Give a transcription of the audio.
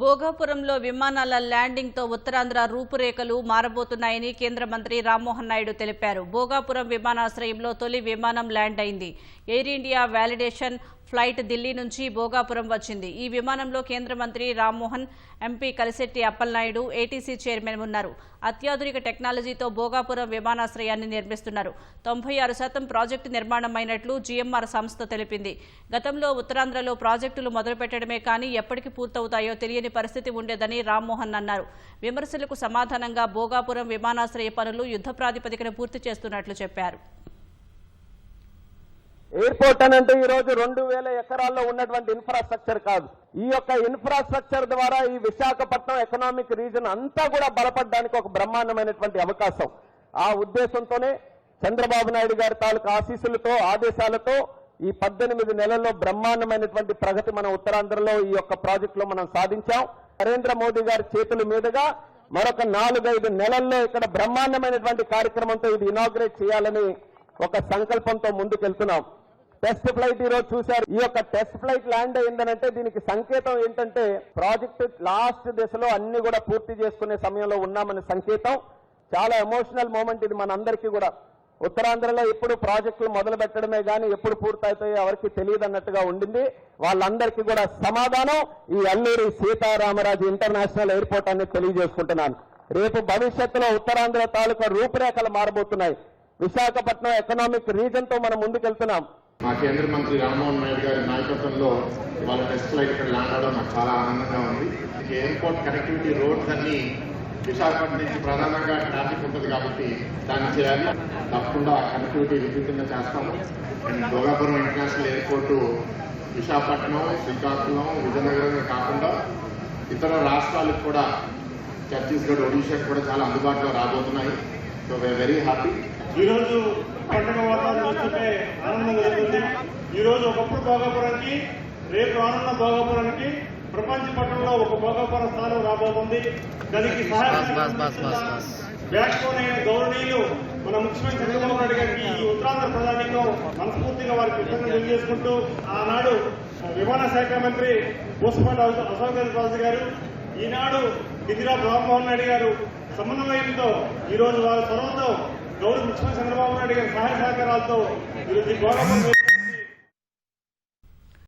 భోగాపురంలో విమానాల ల్యాండింగ్ తో ఉత్తరాంధ్ర రూపురేఖలు మారబోతున్నాయని కేంద్ర మంత్రి రామ్మోహన్ నాయుడు తెలిపారు. భోగాపురం విమానాశ్రయంలో తొలి విమానం ల్యాండ్ అయింది. Air India validation flight Delhi నుంచి భోగాపురం వచ్చింది. ఈ విమానంలో కేంద్ర మంత్రి Rammohan, MP Kalisetti Appalanaidu, ATC chairman ఉన్నారు. అత్యాధునిక టెక్నాలజీతో భోగాపురం విమానాశ్రయాన్ని నిర్మిస్తున్నారు. 96% ప్రాజెక్టు నిర్మాణమైనట్లు జీఎంఆర్ సంస్థ తెలిపింది. గతంలో ఉత్తరాంధ్రలో ప్రాజెక్టులు మొదలుపెట్టడమే కానీ ఎప్పటికి పూర్తవుతాయో తెలియని పరిస్థితి ఉండేదని రామ్మోహన్ అన్నారు. విమర్శలకు సమాధానంగా భోగాపురం విమానాశ్రయ పనులు యుద్ధ ప్రాతిపదికన పూర్తి చేస్తున్నట్లు చెప్పారు. ఎయిర్పోర్ట్ అని అంటే ఈ రోజు 2000 ఎకరాల్లో ఉన్నటువంటి ఇన్ఫ్రాస్ట్రక్చర్ కాదు. ఈ యొక్క ఇన్ఫ్రాస్ట్రక్చర్ ద్వారా ఈ విశాఖపట్నం ఎకనామిక్ రీజన్ అంతా కూడా బలపడడానికి ఒక బ్రహ్మాండమైనటువంటి అవకాశం. ఆ ఉద్దేశంతోనే చంద్రబాబు నాయుడు గారి తాలూకు ఆశీస్సులతో, ఆదేశాలతో ఈ 18 నెలల్లో బ్రహ్మాండమైనటువంటి ప్రగతి మన ఉత్తరాంధ్రలో ఈ యొక్క ప్రాజెక్టులో మనం సాధించాం. నరేంద్ర మోదీ గారి చేతుల మీదుగా మరొక 4-5 నెలల్లో ఇక్కడ బ్రహ్మాండమైనటువంటి కార్యక్రమంతో ఇది ఇనాగ్రేట్ చేయాలని ఒక సంకల్పంతో ముందుకెళ్తున్నాం. టెస్ట్ ఫ్లైట్ ఈ రోజు చూశారు. ఈ యొక్క టెస్ట్ ఫ్లైట్ ల్యాండ్ అయిందనంటే దీనికి సంకేతం ఏంటంటే ప్రాజెక్టు లాస్ట్ దశలో అన్ని కూడా పూర్తి చేసుకునే సమయంలో ఉన్నామనే సంకేతం. చాలా ఎమోషనల్ మూమెంట్ ఇది మనందరికీ కూడా. ఉత్తరాంధ్రలో ఎప్పుడు ప్రాజెక్టులు మొదలు పెట్టడమే కానీ ఎప్పుడు పూర్తవుతాయో ఎవరికి తెలియదు అన్నట్టుగా ఉండింది. వాళ్ళందరికీ కూడా సమాధానం ఈ అల్లూరి సీతారామరాజు ఇంటర్నేషనల్ ఎయిర్పోర్ట్ అని తెలియజేసుకుంటున్నాను. రేపు భవిష్యత్తులో ఉత్తరాంధ్ర తాలూకా రూపురేఖలు మారబోతున్నాయి. విశాఖపట్నం ఎకనామిక్ రీజన్ తో మనం ముందుకెళ్తున్నాం. మా కేంద్ర మంత్రి రామ్మోహన్ నాయుడు గారి నాయకత్వంలో వాళ్ళ టెస్ట్ ఫ్లైట్ ఇక్కడ ల్యాండ్ అవడం నాకు చాలా ఆనందంగా ఉంది. ఎయిర్పోర్ట్ కనెక్టివిటీ రోడ్స్ అన్ని విశాఖపట్నం నుంచి ప్రధానంగా ట్రాఫిక్ ఉంటుంది కాబట్టి దాన్ని చేయాలి. తప్పకుండా కనెక్టివిటీ విస్తృతంగా చేస్తాము. And Bhogapuram international airport Visakhapatnam, Srikakulam, Vizianagaram కాకుండా ఇతర రాష్ట్రాలకు కూడా, ఛత్తీస్గఢ్, ఒడిశాకు కూడా చాలా అందుబాటులో రాబోతున్నాయి. So we are very happy. ఈ రోజు పండుగ వాతావరణం చూస్తుంటే ఆనందం కలుగుతుంది. ఈ రోజు ఒకప్పుడు భోగాపురానికి, రేపు రానున్న భోగాపురానికి ప్రపంచ పట్టణంలో ఒక భోగాపురం స్థానం రాబోతుంది. దానికి బ్యాక్బోన్ అయిన గౌరవనీయులు మన ముఖ్యమంత్రి చంద్రబాబు నాయుడు గారికి, ఈ ఉత్తరాంధ్ర ప్రధానితో మనస్ఫూర్తిగా వారికి కృతజ్ఞతలు తెలియజేసుకుంటూ, ఆనాడు విమాన శాఖ మంత్రి పూసపాటి అశోక్ రాజు గారు, ఈనాడు కిదిరాపు రామ్మోహన్ నాయుడు గారు సమన్వయంతో ఈ రోజు వారి చొరవతో గౌరవ ముఖ్యమంత్రి చంద్రబాబు నాయుడు గారి సహాయ సహకారాలతో ఈరోజు భోగాపురం